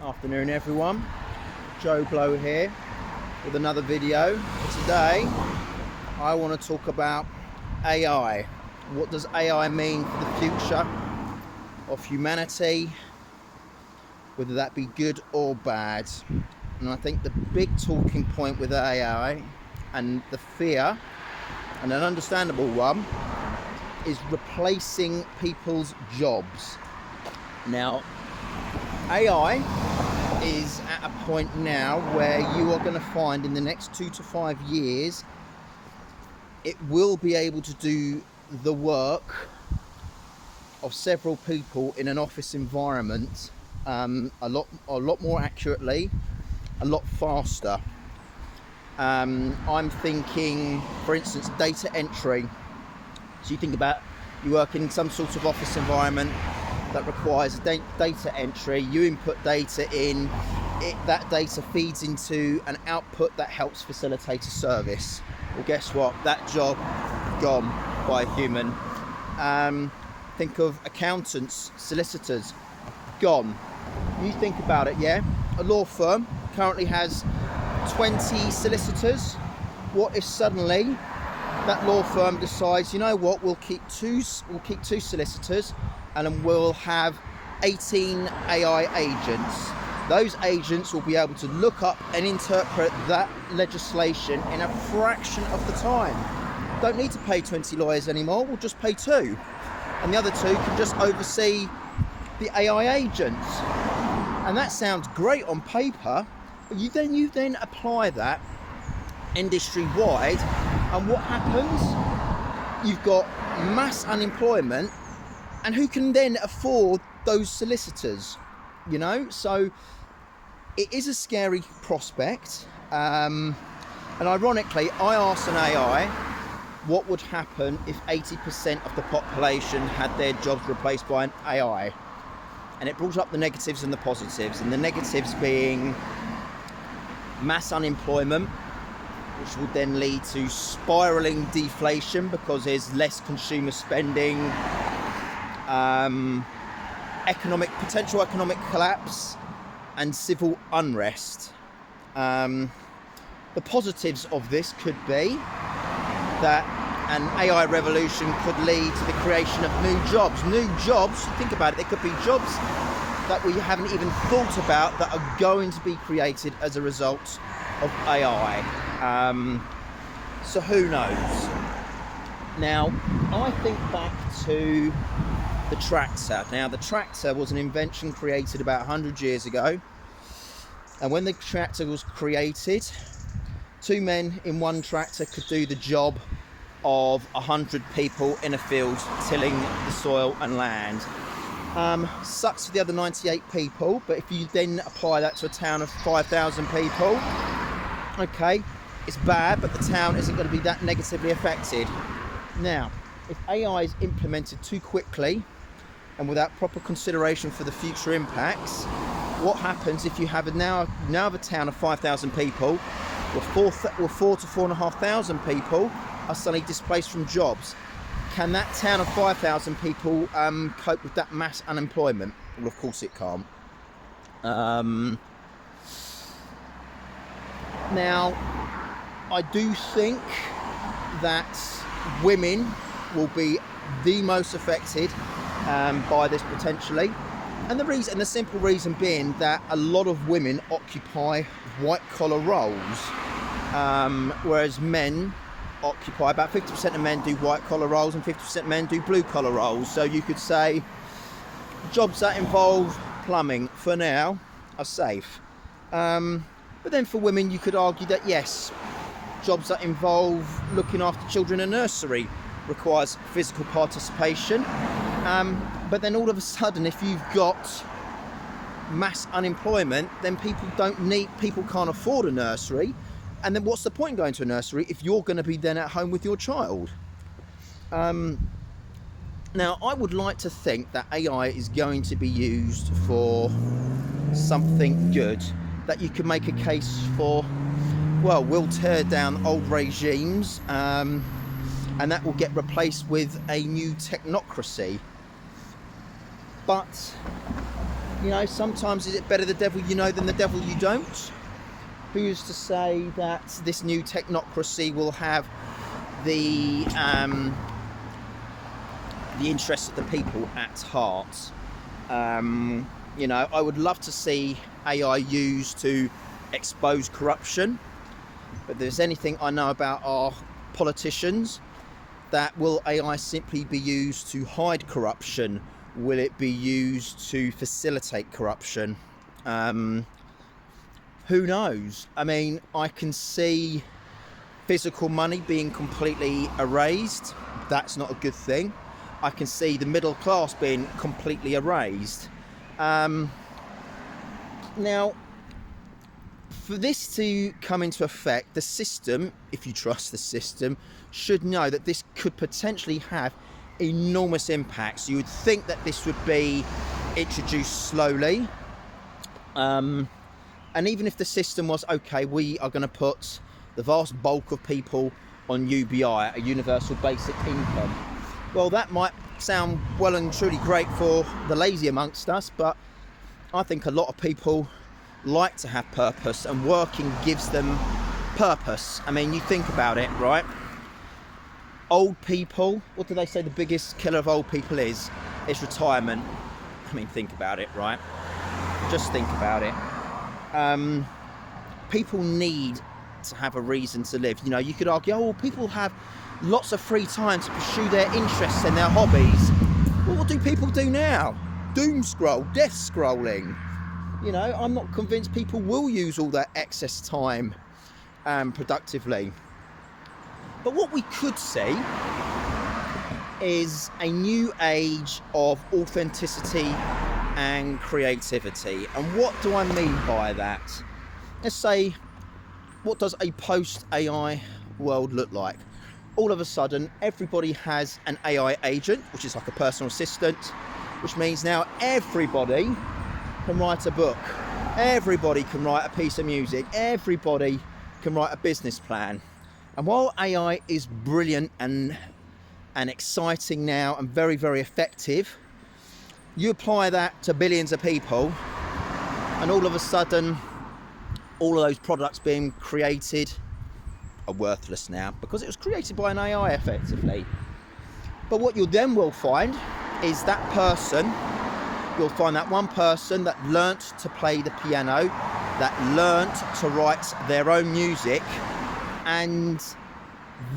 Afternoon everyone, Joe Blow here with another video. Today I want to talk about AI. What does AI mean for the future of humanity, whether that be good or bad? And I think the big talking point with AI and the fear, and an understandable one, is replacing people's jobs. Now, AI is at a point now where you are going to find in the next 2 to 5 years it will be able to do the work of several people in an office environment a lot more accurately, a lot faster. I'm thinking, for instance, data entry. So you think about, you work in some sort of office environment that requires data entry. You input data in, that data feeds into an output that helps facilitate a service. Well, guess what? That job gone by a human. Think of accountants, solicitors, gone. You think about it, yeah? A law firm currently has 20 solicitors. What if suddenly that law firm decides, you know what, we'll keep two solicitors, and then we'll have 18 AI agents. Those agents will be able to look up and interpret that legislation in a fraction of the time. Don't need to pay 20 lawyers anymore, we'll just pay 2. And the other 2 can just oversee the AI agents. And that sounds great on paper, but you then apply that industry-wide, and what happens? You've got mass unemployment, and who can then afford those solicitors? You know, so it is a scary prospect. And ironically, I asked an AI what would happen if 80% of the population had their jobs replaced by an AI, and it brought up the negatives and the positives. And the negatives being mass unemployment, which would then lead to spiraling deflation because there's less consumer spending, potential economic collapse, and civil unrest. The positives of this could be that an AI revolution could lead to the creation of new jobs. New jobs, think about it, there could be jobs that we haven't even thought about that are going to be created as a result of AI. So who knows? Now, I think back to the tractor. Now, the tractor was an invention created about 100 years ago. And when the tractor was created, 2 men in one tractor could do the job of 100 people in a field tilling the soil and land. Sucks for the other 98 people, but if you then apply that to a town of 5,000 people, okay, it's bad, but the town isn't going to be that negatively affected. Now, if AI is implemented too quickly and without proper consideration for the future impacts, what happens if you have now a town of 5,000 people, where 4 to 4,500 people are suddenly displaced from jobs? Can that town of 5,000 people cope with that mass unemployment? Well, of course it can't. Now, I do think that women will be the most affected by this potentially, and the simple reason being that a lot of women occupy white collar roles, whereas men occupy, about 50% of men do white collar roles and 50% of men do blue collar roles. So you could say jobs that involve plumbing for now are safe, but then for women you could argue that yes, jobs that involve looking after children in a nursery requires physical participation, but then all of a sudden, if you've got mass unemployment, then people can't afford a nursery, and then what's the point going to a nursery if you're going to be then at home with your child? Now, I would like to think that AI is going to be used for something good, that you could make a case for, well, we'll tear down old regimes, and that will get replaced with a new technocracy. But You know, sometimes is it better the devil you know than the devil you don't? Who's to say that this new technocracy will have the interests of the people at heart? You know, I would love to see AI used to expose corruption, but if there's anything I know about our politicians, that will AI simply be used to hide corruption? Will it be used to facilitate corruption? Who knows? I mean, I can see physical money being completely erased. That's not a good thing. I can see the middle class being completely erased. Now, for this to come into effect, the system, if you trust the system, should know that this could potentially have enormous impacts. You would think that this would be introduced slowly. And even if the system was, okay, we are going to put the vast bulk of people on UBI, a universal basic income. Well, that might sound well and truly great for the lazy amongst us, but I think a lot of people like to have purpose, and working gives them purpose. I mean, you think about it, right? Old people, what do they say the biggest killer of old people is? It's retirement. I mean, think about it, right? Just think about it. People need to have a reason to live. You know, you could argue, oh, well, people have lots of free time to pursue their interests and their hobbies. Well, what do people do now? Doom scroll, death scrolling. You know, I'm not convinced people will use all that excess time productively. But what we could see is a new age of authenticity and creativity. And what do I mean by that? Let's say, what does a post-AI world look like? All of a sudden, everybody has an AI agent, which is like a personal assistant, which means now everybody can write a book. Everybody can write a piece of music. Everybody can write a business plan. And while AI is brilliant and exciting now and very, very effective, you apply that to billions of people, and all of a sudden, all of those products being created are worthless now because it was created by an AI effectively. But what you then will find is that person, you'll find that one person that learnt to play the piano, that learnt to write their own music, and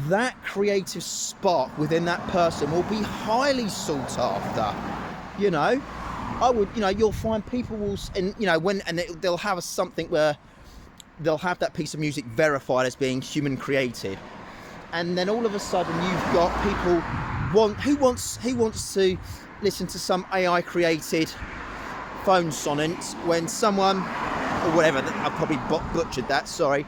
that creative spark within that person will be highly sought after. You know, you'll find people will, and you know, they'll have something where they'll have that piece of music verified as being human created, and then all of a sudden you've got people who wants to listen to some AI created phone sonnet when someone, or whatever, I probably butchered that, sorry,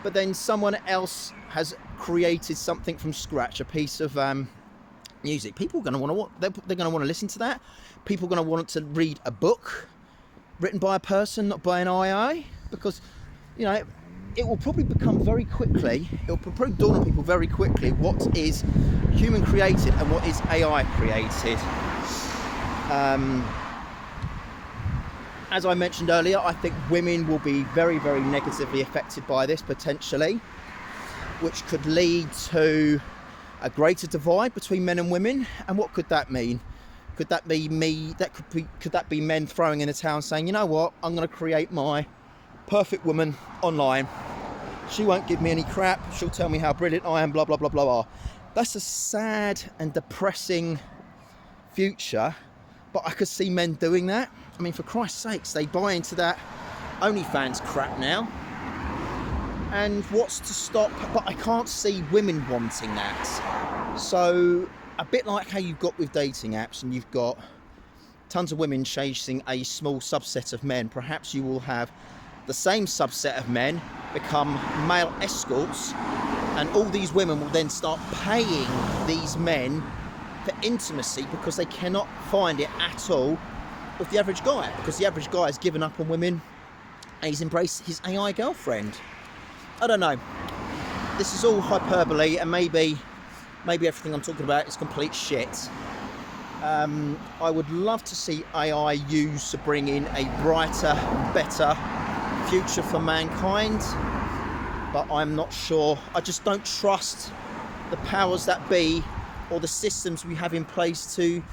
but then someone else has created something from scratch, a piece of music. People are going to want to, they're going to want to listen to that. People are going to want to read a book written by a person, not by an AI, because, you know, it will probably become very quickly, it will probably dawn on people very quickly what is human created and what is AI created. As I mentioned earlier, I think women will be very, very negatively affected by this potentially, which could lead to a greater divide between men and women. And what could that mean? Could that be could that be men throwing in a towel saying, you know what, I'm going to create my perfect woman online. She won't give me any crap. She'll tell me how brilliant I am, blah, blah, blah, blah, blah. That's a sad and depressing future, but I could see men doing that. I mean, for Christ's sakes, they buy into that OnlyFans crap now. And what's to stop? But I can't see women wanting that. So a bit like how you've got with dating apps and you've got tons of women chasing a small subset of men, perhaps you will have the same subset of men become male escorts, and all these women will then start paying these men for intimacy because they cannot find it at all with the average guy, because the average guy has given up on women and he's embraced his AI girlfriend. I don't know. This is all hyperbole, and maybe everything I'm talking about is complete shit. I would love to see AI used to bring in a brighter, better future for mankind, but I'm not sure. I just don't trust the powers that be or the systems we have in place to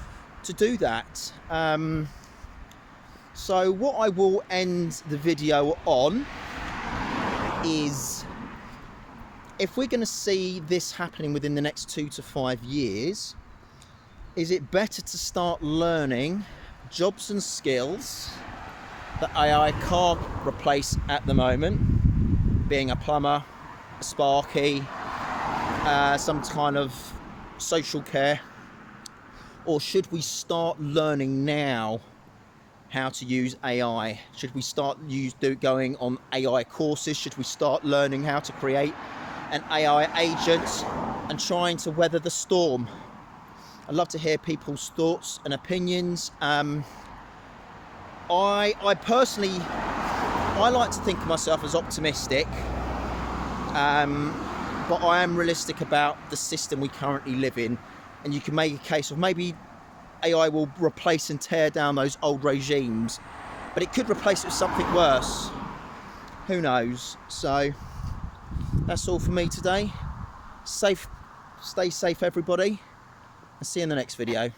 do that. So what I will end the video on is, if we're going to see this happening within the next 2 to 5 years, is it better to start learning jobs and skills that AI can't replace at the moment, being a plumber, a sparky, some kind of social care, or should we start learning now how to use AI? Should we start going on AI courses? Should we start learning how to create an AI agent and trying to weather the storm? I'd love to hear people's thoughts and opinions. I personally, I like to think of myself as optimistic, but I am realistic about the system we currently live in, and you can make a case of maybe AI will replace and tear down those old regimes, but it could replace it with something worse. Who knows? So that's all for me today. Stay safe everybody, and see you in the next video.